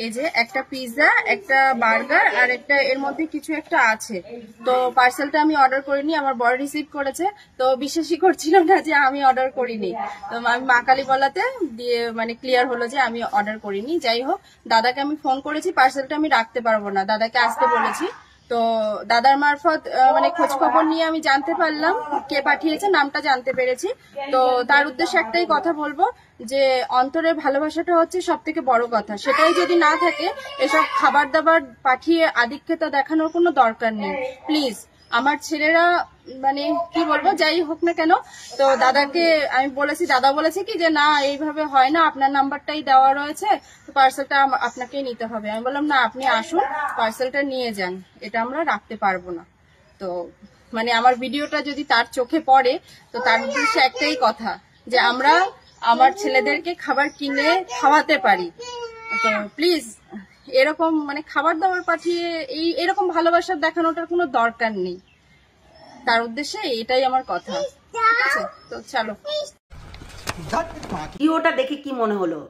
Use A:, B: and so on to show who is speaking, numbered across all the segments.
A: এই যে একটা পিৎজা, একটা বার্গার আর একটা এর মধ্যে কিছু একটা আছে। তো পার্সেলটা আমি অর্ডার করিনি, আমার বর রিসিভ করেছে। তো বিশ্বাসই করছিল না যে আমি অর্ডার করিনি। তো আমি মা কালী বলাতে দিয়ে মানে ক্লিয়ার হলো যে আমি অর্ডার করিনি। যাই হোক, দাদাকে আমি ফোন করেছি, পার্সেলটা আমি রাখতে পারবো না, দাদাকে আসতে বলেছি। তো দাদার মারফত মানে খোঁজ খবর নিয়ে আমি জানতে পারলাম কে পাঠিয়েছে, নামটা জানতে পেরেছি। তো তার উদ্দেশ্যে একটাই কথা বলবো যে অন্তরের ভালোবাসাটা হচ্ছে সব থেকে বড় কথা। সেটাই যদি না থাকে, এসব খাবার দাবার পাঠিয়ে আধিক্যতা দেখানোর কোনো দরকার নেই। প্লিজ, আমার ছেলেরা মানে কি বলবো, যাই হোক না কেন, তো দাদাকে আমি বলেছি, দাদা বলেছে কি যে না এইভাবে হয় না, আপনার নাম্বারটাই দেওয়া রয়েছে, তো পার্সেলটা আপনাকেই নিতে হবে। আমি বললাম না, আপনি আসুন, পার্সেলটা নিয়ে যান, এটা আমরা রাখতে পারবো না। তো মানে আমার ভিডিওটা যদি তার চোখে পড়ে, তো তার উদ্দেশ্যে একটাই কথা যে আমরা আমার ছেলেদেরকে খাবার কিনে খাওয়াতে পারি। তো প্লিজ, এরকম মানে খাবার দাবার পাঠিয়ে এরকম ভালোবাসা দেখানোটার কোনো দরকার নেই। তার উদ্দেশ্যে এটাই আমার কথা, ঠিক আছে? তো চলো।
B: ভিডিওটা দেখে কি মনে হলো?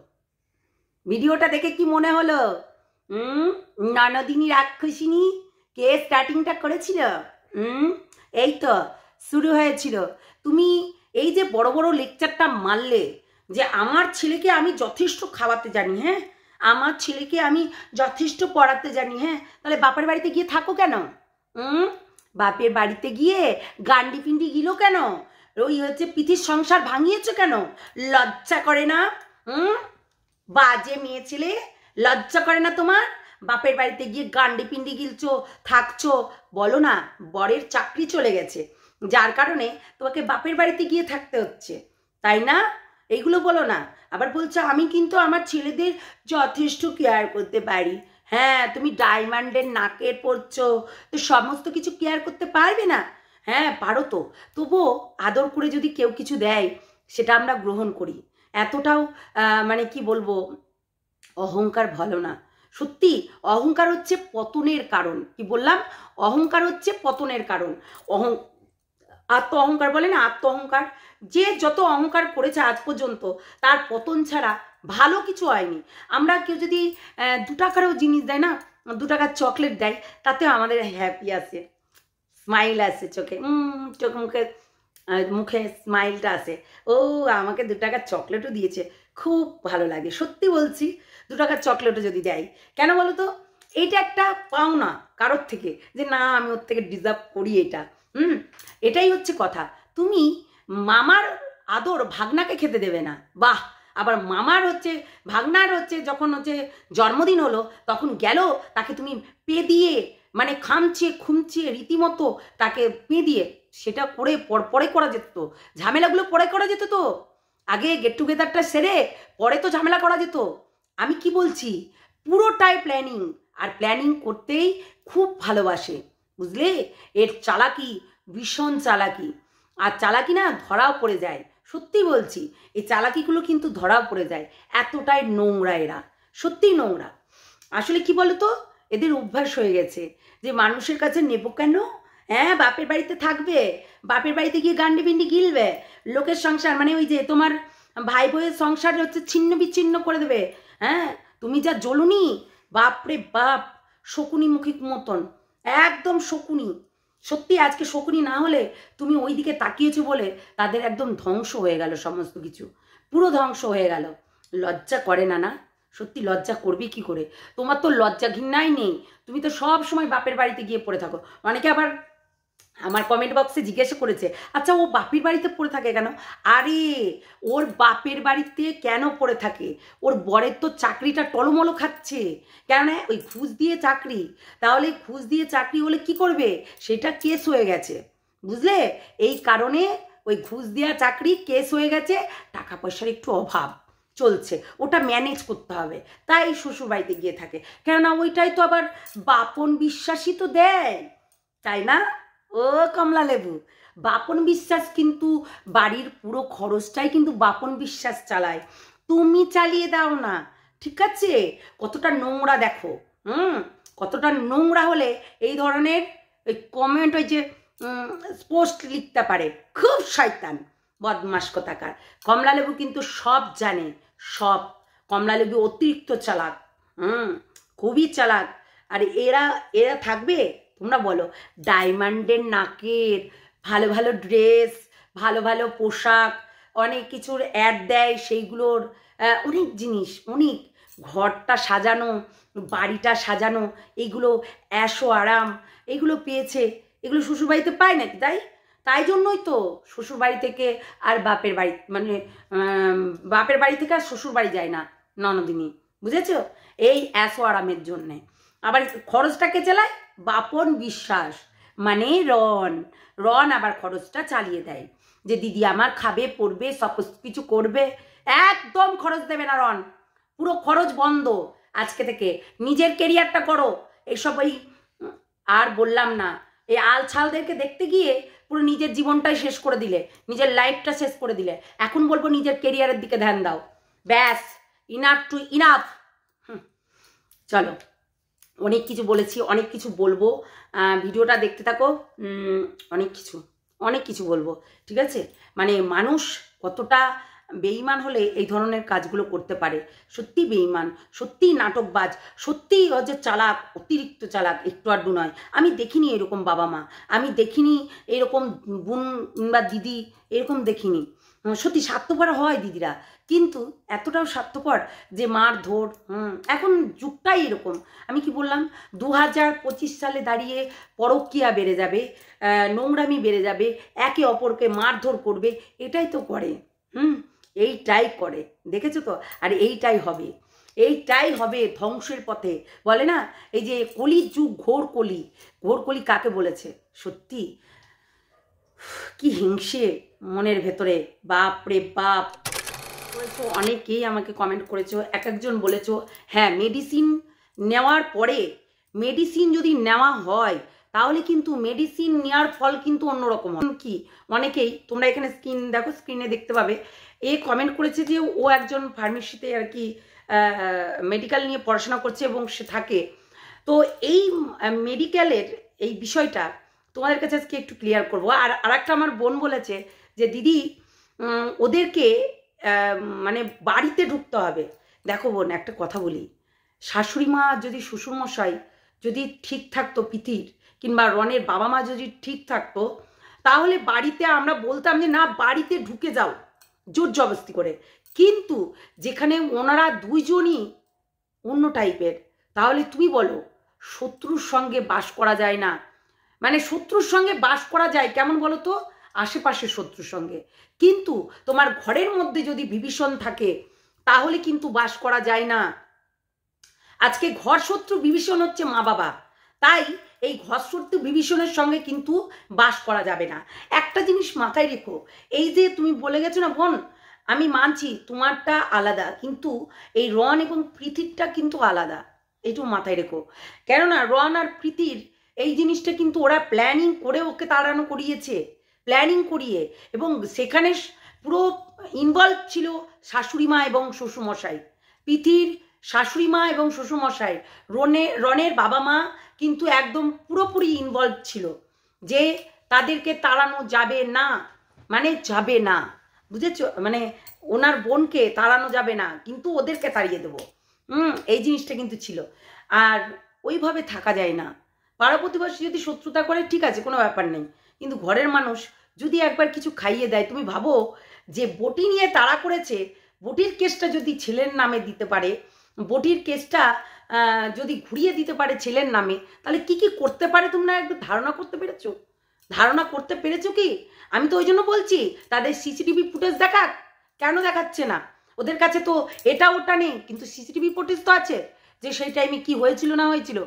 B: ভিডিওটা দেখে কি মনে হলো? ননদিনী রাক্ষসিনী কে স্টার্টিংটা করেছিল? এই তো শুরু হয়েছিল। তুমি এই যে বড় বড় লেকচারটা মারলে যে আমার ছেলেকে আমি যথেষ্ট খাওয়াতে জানি, হ্যাঁ, আমার ছেলেকে আমি যথেষ্ট পড়াতে জানি, হ্যাঁ, তাহলে বাপের বাড়িতে গিয়ে থাকো কেন? বাপের বাড়িতে গিয়ে গান্ডি পিন্ডি গিলো কেন? ওই হচ্ছে পিথির সংসার ভাঙিয়েছো কেন? লজ্জা করে না? বাজে মেয়ে ছেলে, লজ্জা করে না তোমার? বাপের বাড়িতে গিয়ে গান্ডি পিন্ডি গিলছো, থাকছো। বলো না বরের চাকরি চলে গেছে, যার কারণে তোমাকে বাপের বাড়িতে গিয়ে থাকতে হচ্ছে, তাই না? এইগুলো বলো না। আবার বলছো আমি কিন্তু আমার ছেলেদের যথেষ্ট কেয়ার করতে পারি। হ্যাঁ, তুমি ডায়মন্ডের নাকের পড়ছো, তো সমস্ত কিছু কেয়ার করতে পারবে না? হ্যাঁ পারো তো, তবুও আদর করে যদি কেউ কিছু দেয় সেটা আমরা গ্রহণ করি। এতটাও মানে কি বলবো, অহংকার ভালো না। সত্যি অহংকার হচ্ছে পতনের কারণ। কি বললাম? অহংকার হচ্ছে পতনের কারণ। আত্ম অহংকার বলে না, আত্ম অহংকার। যে যত অহংকার করেছে আজ পর্যন্ত, তার পতন ছাড়া ভালো কিছু হয়নি। আমরা কেউ যদি 2 টাকারও জিনিস দেয় না, 2 টাকার চকলেট দেয়, তাতেও আমাদের হ্যাপি আসে, স্মাইল আসে চোখে, চোখ মুখে মুখে স্মাইলটা আসে। ও আমাকে 2 টাকার চকলেটও দিয়েছে, খুব ভালো লাগে। সত্যি বলছি, 2 টাকার চকলেটও যদি দেয়, কেন বলো তো? এইটা একটা পাওনা কারোর থেকে, যে না আমি ওর থেকে ডিজার্ভ করি এটা। এটাই হচ্ছে কথা। তুমি মামার আদর ভাগনাকে খেতে দেবে না, বাহ। আবার মামার হচ্ছে ভাগনার হচ্ছে যখন হচ্ছে জন্মদিন হলো, তখন গেল তাকে তুমি দিয়ে মানে খামচিয়ে খুমচিয়ে রীতিমতো তাকে দিয়ে, সেটা পরে করা যেত তো, ঝামেলাগুলো পরে করা যেত তো। আগে গেট টুগেদারটা সেরে পরে তো ঝামেলা করা যেত। আমি কি বলছি, পুরোটাই প্ল্যানিং, আর প্ল্যানিং করতেই খুব ভালোবাসে, বুঝলে? এর চালাকি ভীষণ চালাকি, আর চালাকি না ধরাও পড়ে যায়। সত্যি বলছি, এই চালাকিগুলো কিন্তু ধরাও পড়ে যায়। এতটাই নোংরা এরা, সত্যিই নোংরা। আসলে কি বলতো, এদের অভ্যাস হয়ে গেছে যে মানুষের কাছে নেবো কেন? হ্যাঁ, বাপের বাড়িতে থাকবে, বাপের বাড়িতে গিয়ে গান্ডি বিন্ডি গিলবে, লোকের সংসার মানে ওই যে তোমার ভাই বইয়ের সংসার হচ্ছে ছিন্ন বিচ্ছিন্ন করে দেবে। হ্যাঁ, তুমি যা জ্বলুনি, বাপরে বাপ, শকুনি মুখী মতন, একদম শকুনি। সত্যি আজকে শকুনি না হলে, তুমি ওই দিকে তাকিয়েছো বলে তাদের একদম ধ্বংস হয়ে গেল, সমস্ত কিছু পুরো ধ্বংস হয়ে গেল। লজ্জা করে না? না সত্যি লজ্জা করবি কি করে? তোমার তো লজ্জা ঘৃণাই নেই, তুমি তো সব সময় বাপের বাড়িতে গিয়ে পড়ে থাকো। অনেকে আবার আমার কমেন্ট বক্সে জিজ্ঞাসা করেছে, আচ্ছা ও বাপের বাড়িতে পড়ে থাকে কেন? আরে ওর বাপের বাড়িতে কেন পড়ে থাকে? ওর বরের তো চাকরিটা টলমলো খাচ্ছে, কেননা ওই ঘুষ দিয়ে চাকরি। তাহলে ঘুষ দিয়ে চাকরি হলে কি করবে? সেটা কেস হয়ে গেছে, বুঝলে? এই কারণে ওই ঘুষ দেওয়া চাকরি কেস হয়ে গেছে, টাকা পয়সার একটু অভাব চলছে, ওটা ম্যানেজ করতে হবে, তাই শ্বশুর বাড়িতে গিয়ে থাকে। কেননা ওইটাই তো আবার বাপন বিশ্বাসী তো দেয়, তাই না? ও কমলা লেবু, বাপন বিশ্বাস কিন্তু বাড়ির পুরো খরচটাই কিন্তু বাপন বিশ্বাস চালায়, তুমি চালিয়ে দাও না, ঠিক আছে? কতটা নোংরা দেখো, কতটা নোংরা হলে এই ধরনের ওই কমেন্ট ওই যে পোস্ট লিখতে পারে। খুব শয়তান বদমাস কোথাকার। কমলা লেবু কিন্তু সব জানে, সব। কমলা লেবু অতিরিক্ত চালাক, খুবই চালাক। আর এরা এরা থাকবে, তোমরা বলো, ডায়মন্ডের নাকের, ভালো ভালো ড্রেস, ভালো ভালো পোশাক, অনেক কিছুর অ্যাড দেয়, সেইগুলোর অনেক জিনিস, অনেক ঘরটা সাজানো, বাড়িটা সাজানো, এইগুলো এশো আরাম এইগুলো পেয়েছে, এগুলো শ্বশুরবাড়িতে পায় নাকি? তাই জন্যই তো শ্বশুরবাড়ি থেকে আর বাপের বাড়ি, মানে বাপের বাড়ি থেকে আর শ্বশুরবাড়ি যায় না ননদিনী, বুঝেছো? এই এশো আরামের জন্যে। আবার খরচটাকে চালায় বাপন বিশ্বাস, মানে রন আবার খরচটা চালিয়ে দেয়, যে দিদি আমার খাবে পড়বে সব কিছু করবে। একদম খরচ দেবে না রন, পুরো খরচ বন্ধ আজকে থেকে। নিজের কেরিয়ারটা করো। এইসব ওই আর বললাম না, এই আলছালদেরকে দেখতে গিয়ে পুরো নিজের জীবনটাই শেষ করে দিলে, নিজের লাইফটা শেষ করে দিলে। এখন বলবো নিজের কেরিয়ারের দিকে ধ্যান দাও, ব্যাস, ইনাফ টু ইনাফ। চলো, অনেক কিছু বলেছি, অনেক কিছু বলবো, ভিডিওটা দেখতে থাকো। অনেক কিছু বলবো, ঠিক আছে? মানে মানুষ কতটা বেঈমান হলে এই ধরনের কাজগুলো করতে পারে। সত্যি বেঈমান, সত্যি নাটকবাজ, সত্যি হচ্ছে চালাক, অতিরিক্ত চালাক, একটু আধটু নয়। আমি দেখিনি এরকম বাবা মা, আমি দেখিনি এরকম বোন বা দিদি, এরকম দেখিনি। সত্যি স্বার্থপর হয় দিদিরা, কিন্তু এতটাও স্বার্থপর যে মার ধর। এখন যুগটাই এরকম। আমি কি বললাম, 2025 সালে দাঁড়িয়ে পরকীয়া বেড়ে যাবে, নোংরামি বেড়ে যাবে, একে অপরকে মারধর করবে, এটাই তো করে। এইটাই করে, দেখেছো তো? আর এইটাই হবে ধ্বংসের পথে। বলে না, এই যে কলির যুগ, ঘোর কলি কাকে বলেছে? সত্যি কি হিংসে মনের ভেতরে, বাপ রে বাপ। করেছো, অনেকেই আমাকে কমেন্ট করেছো, একজন বলেছো হ্যাঁ মেডিসিন নেওয়ার পরে, মেডিসিন যদি নেওয়া হয় তাহলে কিন্তু মেডিসিন নেওয়ার ফল কিন্তু অন্যরকম কি। অনেকেই, তোমরা এখানে স্ক্রিনে দেখতে পাবে, এ কমেন্ট করেছে যে ও একজন ফার্মেসিতে আর কি মেডিকেল নিয়ে পড়াশোনা করছে এবং সে থাকে। তো এই মেডিকেলের এই বিষয়টা তোমাদের কাছে আজকে একটু ক্লিয়ার করবো। আর আরেকটা আমার বোন বলেছে যে দিদি ওদেরকে মানে বাড়িতে ঢুকতে হবে। দেখো বোন, একটা কথা বলি, শাশুড়ি মা যদি, শ্বশুরমশাই যদি ঠিক থাকতো, পিতির কিংবা রনের বাবা মা যদি ঠিক থাকতো, তাহলে বাড়িতে আমরা বলতাম যে না, বাড়িতে ঢুকে যাও জোর জবরদস্তি করে। কিন্তু যেখানে ওনারা দুইজনই অন্য টাইপের, তাহলে তুমি বলো শত্রুর সঙ্গে বাস করা যায় না? মানে শত্রুর সঙ্গে বাস করা যায় কেমন বলো তো? আশেপাশের শত্রুর সঙ্গে। কিন্তু তোমার ঘরের মধ্যে যদি বিভীষণ থাকে তাহলে কিন্তু বাস করা যায় না। আজকে ঘর শত্রু বিভীষণ হচ্ছে মা বাবা, তাই এই ঘর শত্রু বিভীষণের সঙ্গে কিন্তু বাস করা যাবে না। একটা জিনিস মাথায় রেখো, এই যে তুমি বলে গেছো না বোন, আমি মানছি তোমারটা আলাদা, কিন্তু এই রন এবং প্রীতিরটা কিন্তু আলাদা, এইটুকু মাথায় রেখো। কেননা রন আর প্রীতির এই জিনিসটা কিন্তু ওরা প্ল্যানিং করে ওকে তাড়ানো করিয়েছে, প্ল্যানিং করিয়ে, এবং সেখানে পুরো ইনভলভ ছিল শাশুড়ি মা এবং শ্বশুরমশাই। প্রীতির শাশুড়ি মা এবং শ্বশুরমশাই, রনের বাবা মা কিন্তু একদম পুরোপুরি ইনভলভ ছিল যে তাদেরকে তাড়ানো যাবে না, মানে যাবে না, বুঝেছো? মানে ওনার বোনকে তাড়ানো যাবে না, কিন্তু ওদেরকে তাড়িয়ে দেবো। এই জিনিসটা কিন্তু ছিল। আর ওইভাবে থাকা যায় না। পাড়া প্রতিবেশী যদি শত্রুতা করে ঠিক আছে, কোনো ব্যাপার নেই, কিন্তু ঘরের মানুষ যদি একবার কিছু খাইয়ে দেয়, তুমি ভাবো যে বটি নিয়ে তাড়া করেছে, বটির কেসটা যদি ছেলের নামে দিতে পারে, বটির কেসটা যদি ঘুরিয়ে দিতে পারে ছেলের নামে, তাহলে কি কি করতে পারে তোমরা একটু ধারণা করতে পেরেছো? ধারণা করতে পেরেছো কি? আমি তো ওই জন্য বলছি তাদের সিসিটিভি ফুটেজ দেখাক। কেন দেখাচ্ছে না? ওদের কাছে তো এটা ওটা নেই, কিন্তু সিসিটিভি ফুটেজ তো আছে যে সেই টাইমে কি হয়েছিল না হয়েছিল,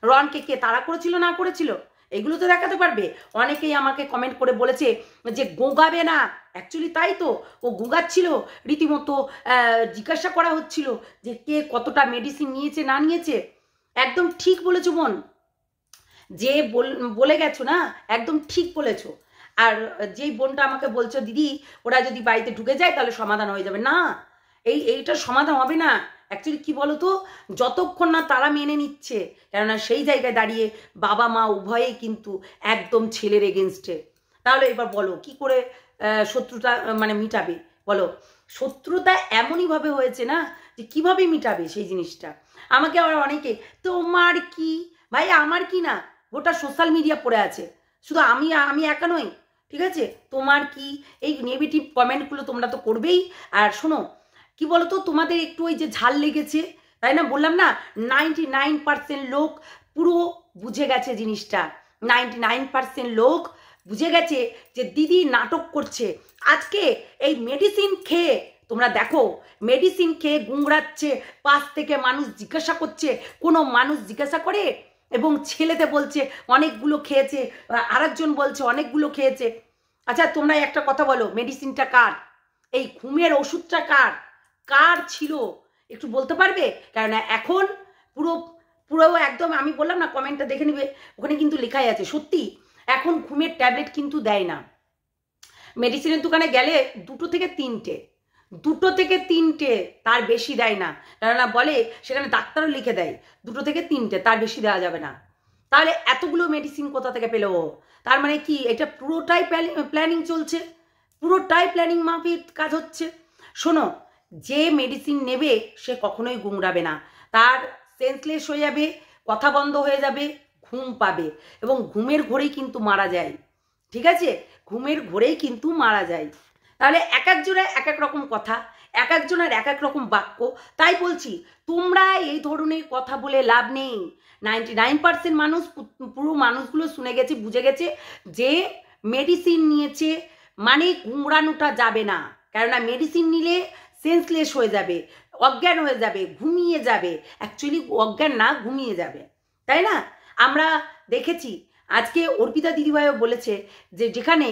B: রনকে কে তাড়া করেছিল না করেছিল, এগুলো তো দেখাতে পারবে। অনেকেই আমাকে কমেন্ট করে বলেছে যে গোগাবে না, অ্যাকচুয়ালি তাই তো, ও গোগাচ্ছিল, রীতিমতো জিজ্ঞাসা করা হচ্ছিল যে কে কতটা মেডিসিন নিয়েছে না নিয়েছে। একদম ঠিক বলেছো বোন, যে বলে গেছো না, একদম ঠিক বলেছো। আর যেই বোনটা আমাকে বলছো দিদি ওরা যদি বাড়িতে ঢুকে যায় তাহলে সমাধান হয়ে যাবে, না, এইটা সমাধান হবে না। অ্যাকচুয়ালি কি বলো তো, যতক্ষণ না তারা মেনে নিচ্ছে, কেননা সেই জায়গায় দাঁড়িয়ে বাবা মা উভয়েই কিন্তু একদম ছেলের এগেনস্টে, তাহলে এবার বলো কি করে শত্রুতা মানে মিটাবে বলো? শত্রুতা এমনইভাবে হয়েছে না যে কিভাবে মিটাবে সেই জিনিসটা। আমাকে আবার অনেকে তোমার কি, ভাই আমার কি না, গোটা সোশ্যাল মিডিয়া পড়ে আছে, শুধু আমি একা নই, ঠিক আছে? তোমার কি, এই নেগেটিভ কমেন্টগুলো তোমরা তো করবেই। আর শোনো কি বলতো, তোমাদের একটু ওই যে ঝাল লেগেছে, তাই না? বললাম না 99% লোক পুরো বুঝে গেছে জিনিসটা। 99% লোক বুঝে গেছে যে দিদি নাটক করছে। আজকে এই মেডিসিন খেয়ে তোমরা দেখো, মেডিসিন খেয়ে গুংড়াচ্ছে, পাশ থেকে মানুষ জিজ্ঞাসা করছে, কোনো মানুষ জিজ্ঞাসা করে? এবং ছেলেতে বলছে অনেকগুলো খেয়েছে, আরেকজন বলছে অনেকগুলো খেয়েছে। আচ্ছা তোমরা একটা কথা বলো, মেডিসিনটা কার? এই ঘুমের ওষুধটা কার কার ছিল একটু বলতে পারবে? কেন এখন পুরো পুরো একদম, আমি বললাম না কমেন্টটা দেখে নিবে, ওখানে কিন্তু লেখাই আছে সত্যি। এখন ঘুমের ট্যাবলেট কিন্তু দেয় না, মেডিসিনের দোকানে গেলে 2 থেকে 3টে, তার বেশি দেয় না। কেননা বলে সেখানে ডাক্তারও লিখে দেয় 2 থেকে 3টে, তার বেশি দেওয়া যাবে না। তাহলে এতগুলো মেডিসিন কোথা থেকে পেলো? তার মানে কি এটা পুরোটাই প্ল্যানিং চলছে, পুরোটাই প্ল্যানিং মাফিক কাজ হচ্ছে। শোনো, যে মেডিসিন নেবে সে কখনোই গুমড়াবে না, তার সেন্সলেস হয়ে যাবে, কথা বন্ধ হয়ে যাবে, ঘুম পাবে, এবং ঘুমের ঘোরেই কিন্তু মারা যায়, ঠিক আছে? ঘুমের ঘোরেই কিন্তু মারা যায়। তাহলে এক একজনের এক এক রকম কথা, এক একজনের এক এক রকম বাক্য। তাই বলছি তোমরা এই ধরনের কথা বলে লাভ নেই। 99% মানুষ, পুরো মানুষগুলো শুনে গেছে, বুঝে গেছে যে মেডিসিন নিয়েছে মানে গুমড়ানোটা যাবে না। কেননা মেডিসিন নিলে সেন্সলেস হয়ে যাবে, অজ্ঞান হয়ে যাবে, ঘুমিয়ে যাবে। অ্যাকচুয়ালি অজ্ঞান না, ঘুমিয়ে যাবে, তাই না? আমরা দেখেছি আজকে অর্পিতা দিদিভাইও বলেছে যে যেখানে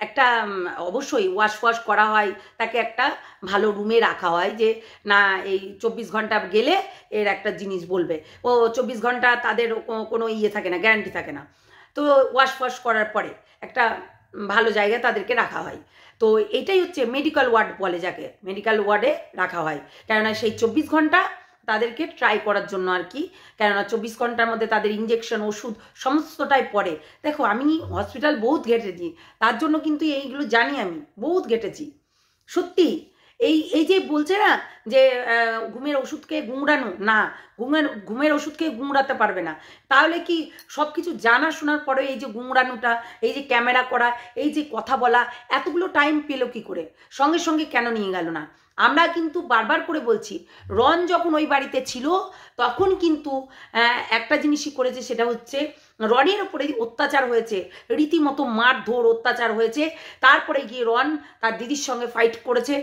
B: একটা অবশ্যই ওয়াশ করা হয়, তাকে একটা ভালো রুমে রাখা হয়, যে না এই 24 ঘন্টা গেলে এর একটা জিনিস বলবে, ও 24 ঘন্টা তাদের কোনো ইয়ে থাকে না, গ্যারান্টি থাকে না। তো ওয়াশ করার পরে একটা ভালো জায়গায় তাদেরকে রাখা হয়। তো এটাই হচ্ছে মেডিকেল ওয়ার্ড বলে, যাকে মেডিকেল ওয়ার্ডে রাখা হয়। কেননা সেই 24 ঘন্টা তাদেরকে ট্রাই করার জন্য আর কি, কেননা 24 ঘন্টার মধ্যে তাদের ইঞ্জেকশন, ওষুধ সমস্তটাই পড়ে। দেখো আমি হসপিটাল বহুত ঘেটেছি, তার জন্য কিন্তু এইগুলো জানি, আমি বহুত ঘেটেছি সত্যি। এই যে বলছে না যে ঘুমের ওষুধকে গুমড়ানো, না, ঘুমের ওষুধকে গুমড়াতে পারবে না। তাহলে কি সব কিছু জানা শোনার পরে এই যে গুমড়ানোটা, এই যে ক্যামেরা করা, এই যে কথা বলা, এতগুলো টাইম পেলো কি করে? সঙ্গে সঙ্গে কেন নিয়ে গেল না? আমরা কিন্তু বারবার করে বলছি, রন যখন ওই বাড়িতে ছিল তখন কিন্তু একটা জিনিসই করেছে, সেটা হচ্ছে রনের ওপরে অত্যাচার হয়েছে, রীতিমতো মারধর অত্যাচার হয়েছে। তারপরে গিয়ে রন তার দিদির সঙ্গে ফাইট করেছে,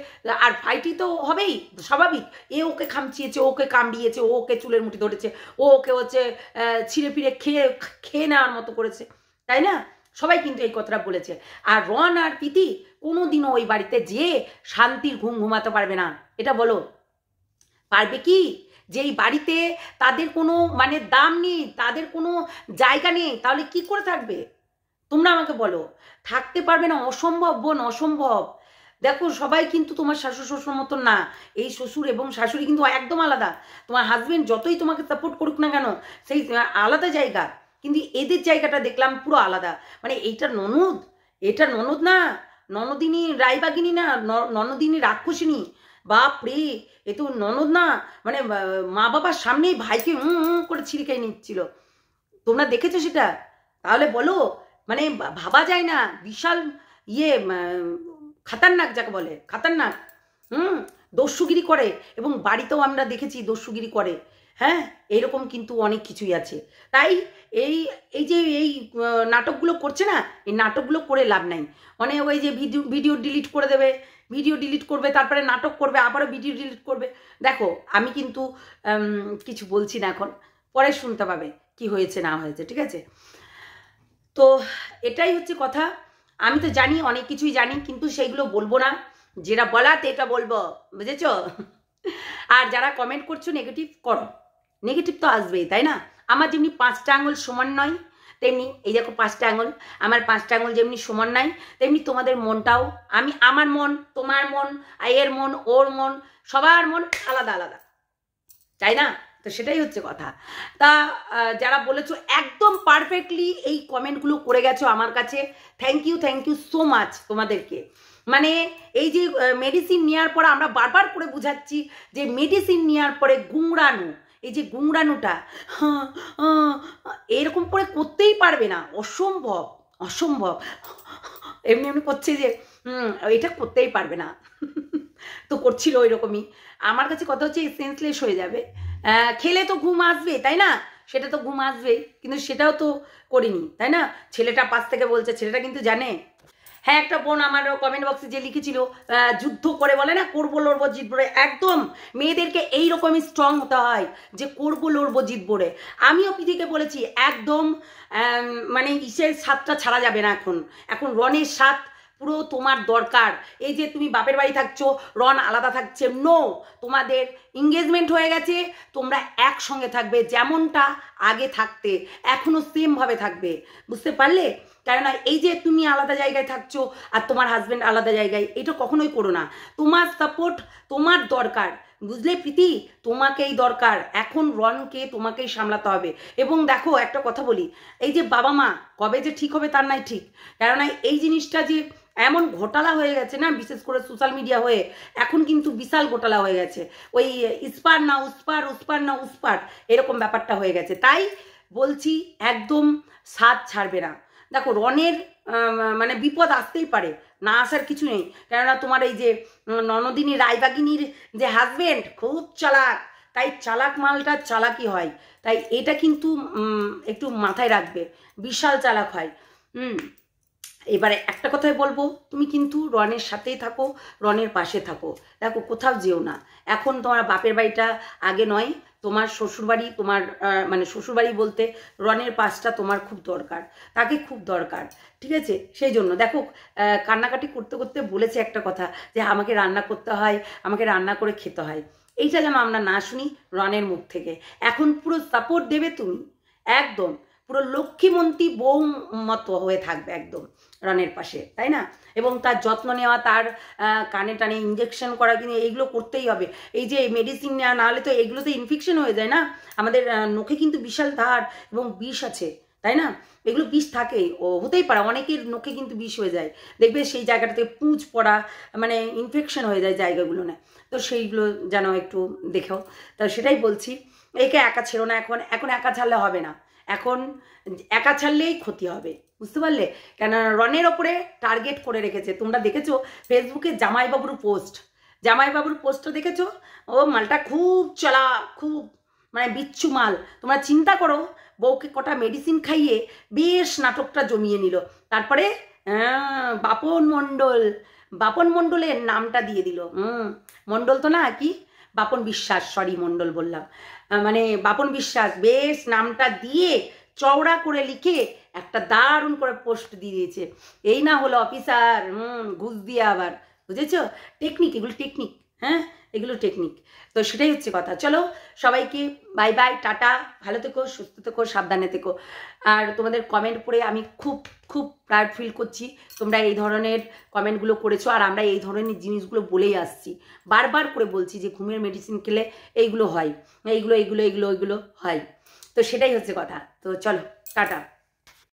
B: আর ফাইটই তো হবেই, স্বাভাবিক। এ ওকে খামচিয়েছে, ওকে কামড়িয়েছে, ও ওকে চুলের মুঠি ধরেছে, ও ওকে হচ্ছে ছিঁড়ে ফিরে খেয়ে নেওয়ার মতো করেছে, তাই না? সবাই কিন্তু এই কথাটা বলেছে। আর রন আর প্রীতি কোনোদিনও ওই বাড়িতে যেয়ে শান্তির ঘুম ঘুমাতে পারবে না। এটা বলো, পারবে কি? যে এই বাড়িতে তাদের কোনো মানে দাম নেই, তাদের কোনো জায়গা নেই, তাহলে কি করে থাকবে? তোমরা আমাকে বলো, থাকতে পারবে না? অসম্ভব বোন, অসম্ভব। দেখো সবাই কিন্তু তোমার শাশুড় শ্বশুর মতন না, এই শ্বশুর এবং শাশুড়ি কিন্তু একদম আলাদা। তোমার হাজবেন্ড যতই তোমাকে সাপোর্ট করুক না কেন, সেই আলাদা জায়গা, কিন্তু এদের জায়গাটা দেখলাম পুরো আলাদা। মানে এইটা ননদ, এটা ননদ না, ননদিনী রায়বাগিনী না, ননদিনী রাক্ষসিনী, বাপ রে, এ তো ননদ না, মানে মা বাবার সামনেই ভাইকে করে ছিঁড়ে নিচ্ছিল। তোমরা দেখেছো সেটা? তাহলে বলো, মানে ভাবা যায় না, বিশাল ইয়ে খাতারনাক, যাকে বলে খাতারনাক। দস্যুগিরি করে, এবং বাড়িতেও আমরা দেখেছি দস্যুগিরি করে। হ্যাঁ, এইরকম কিন্তু অনেক কিছুই আছে। তাই এই যে এই নাটকগুলো করছে না, এই নাটকগুলো করে লাভ নাই। মানে ওই যে ভিডিও ডিলিট করে দেবে, ভিডিও ডিলিট করবে, তারপরে নাটক করবে, আবারও ভিডিও ডিলিট করবে। দেখো আমি কিন্তু কিছু বলছি না, এখন পরে শুনতে পাবে কি হয়েছে না হয়েছে, ঠিক আছে? তো এটাই হচ্ছে কথা। আমি তো জানি, অনেক কিছুই জানি, কিন্তু সেইগুলো বলবো না, যেটা বলাতে এটা বলবো, বুঝেছো? আর যারা কমেন্ট করছো নেগেটিভ করো, নেগেটিভ তো আসবেই, তাই না? আমার যেমনি 5টা আঙুল সমান নয়, তেমনি এই দেখো 5টা আঙুল, আমার 5টা আঙুল যেমনি সমান নাই, তেমনি তোমাদের মনটাও, আমার মন, তোমার মন, এর মন, ওর মন, সবার মন আলাদা আলাদা, তাই না? তো সেটাই হচ্ছে কথা। তা যারা বলেছো একদম পারফেক্টলি এই কমেন্টগুলো করে গেছো আমার কাছে, থ্যাংক ইউ সো মাচ তোমাদেরকে। মানে এই যে মেডিসিন নেওয়ার পর আমরা বারবার করে বুঝাচ্ছি যে মেডিসিন নেওয়ার পরে গুংড়ানো, এই যে গুংড়ানোটা এরকম করে করতেই পারবে না, অসম্ভব অসম্ভব, এমনি এমনি করছে যে এটা করতেই পারবে না। তো করছিল ওই রকমই। আমার কাছে কথা হচ্ছে সেন্সলেস হয়ে যাবে, খেলে তো ঘুম আসবে তাই না, সেটা তো ঘুম আসবেই, কিন্তু সেটাও তো করিনি তাই না। ছেলেটা পাশ থেকে বলছে, ছেলেটা কিন্তু জানে। হ্যাঁ, একটা বোন আমার কমেন্ট বক্সে যে লিখেছিল যুদ্ধ করে বলে না করবো লড়বো জিতবো রে, একদম মেয়েদেরকে এইরকমই স্ট্রং হতে হয় যে করবো লড়বো জিতবো রে। আমিও পিঠিকে বলেছি একদম মানে ইসের স্বাদটা ছাড়া যাবে না, এখন রনের স্বাদ পুরো তোমার দরকার। এই যে তুমি বাপের বাড়ি থাকছো, রন আলাদা থাকছে, নো, তোমাদের এঙ্গেজমেন্ট হয়ে গেছে, তোমরা একসঙ্গে থাকবে, যেমনটা আগে থাকতে এখনো সেম ভাবে থাকবে, বুঝতে পারলে। কেননা এই যে তুমি আলাদা জায়গায় থাকছো আর তোমার হাজবেন্ড আলাদা জায়গায়, এটা কখনোই করো না। তোমার সাপোর্ট তোমার দরকার, বুঝলে প্রীতি, তোমাকেই দরকার। এখন রনকে তোমাকেই সামলাতে হবে। এবং দেখো একটা কথা বলি, এই যে বাবা মা কবে যে ঠিক হবে তার নাই ঠিক, কেননা এই জিনিসটা যে এমন ঘোটালা হয়ে গেছে না, বিশেষ করে সোশ্যাল মিডিয়া হয়ে এখন কিন্তু বিশাল ঘোটালা হয়ে গেছে, ওই ইস্পার না উস্পার, উস্পার না উস্পার, এরকম ব্যাপারটা হয়ে গেছে। তাই বলছি একদম সাথ ছাড়বে না। দেখো রনের মানে বিপদ আসতেই পারে, না আসার কিছু নেই, কেননা তোমার এই যে ননদিনী রায়বাগিনীর যে হাজবেন্ড খুব চালাক, তাই চালাক মালটা চালাকি হয়, তাই এটা কিন্তু একটু মাথায় রাখবে, বিশাল চালাক হয়। এবারে একটা কথাই বলবো, তুমি কিন্তু রনের সাথেই থাকো, রনের পাশে থাকো, দেখো কোথাও যেও না। এখন তোমার বাপের বাড়িটা আগে নয়, তোমার শ্বশুরবাড়ি, তোমার মানে শ্বশুরবাড়ি বলতে রনের পাশটা তোমার খুব দরকার, তাকে খুব দরকার, ঠিক আছে। সেই জন্য দেখো কান্নাকাটি করতে করতে বলেছে একটা কথা যে আমাকে রান্না করতে হয়, আমাকে রান্না করে খেতে হয়, এইটা যেন আমরা না শুনি রনের মুখ থেকে। এখন পুরো সাপোর্ট দেবে তুমি, একদম পুরো লক্ষ্মীমন্তী বউ মতো হয়ে থাকবে একদম রনের পাশে, তাই না। এবং তার যত্ন নেওয়া, তার কানে টানে ইঞ্জেকশন করা, কিন্তু এইগুলো করতেই হবে। এই যে মেডিসিন নেওয়া না হলে তো এগুলোতে ইনফেকশন হয়ে যায় না, আমাদের নখে কিন্তু বিশাল ধার এবং বিষ আছে, তাই না। এগুলো বিষ থাকেই, ও হতেই পারে অনেকের নখে কিন্তু বিষ হয়ে যায়, দেখবে সেই জায়গাটাতে পুঁজ পড়া, মানে ইনফেকশন হয়ে যায় জায়গাগুলো না, তো সেইগুলো যেন একটু দেখো। তো সেটাই বলছি, একে একা ছেড়ো না, এখন একা ছাড়লে হবে না, এখন একা ছাড়লেই ক্ষতি হবে, বুঝতে পারলে। কেন রনের ওপরে টার্গেট করে রেখেছে, তোমরা দেখেছো ফেসবুকে জামাইবাবুর পোস্টটা দেখেছো, ও মালটা খুব চলা, খুব মানে বিচ্ছু মাল। তোমরা চিন্তা করো, বউকে কটা মেডিসিন খাইয়ে বেশ নাটকটা জমিয়ে নিল, তারপরে বাপন মণ্ডলের নামটা দিয়ে দিল। মণ্ডল তো না, কি বাপন বিশ্বাস, সরি মণ্ডল বললাম, মানে বাপন বিশ্বাস, বেশ নামটা দিয়ে চওড়া করে লিখে একটা দারুণ করে পোস্ট দিয়ে দিয়েছে। এই না হলো অফিসার, ঘুষ দিয়ে আবার, বুঝেছো, টেকনিক, এগুলো টেকনিক, হ্যাঁ এগুলো টেকনিক। তো সেটাই হচ্ছে কথা। চলো সবাইকে বাই বাই, টাটা, ভালো থেকো, সুস্থ থেকো, সাবধানে থেকো। আর তোমাদের কমেন্ট পড়ে আমি খুব খুব প্রাউড ফিল করছি, তোমরা এই ধরনের কমেন্টগুলো করেছো, আর আমরা এই ধরনের জিনিসগুলো বলেই আসছি, বারবার করে বলছি যে ঘুমের মেডিসিন খেলে এইগুলো হয়, এইগুলো হয়। তো সেটাই হচ্ছে কথা। তো চলো টাটা।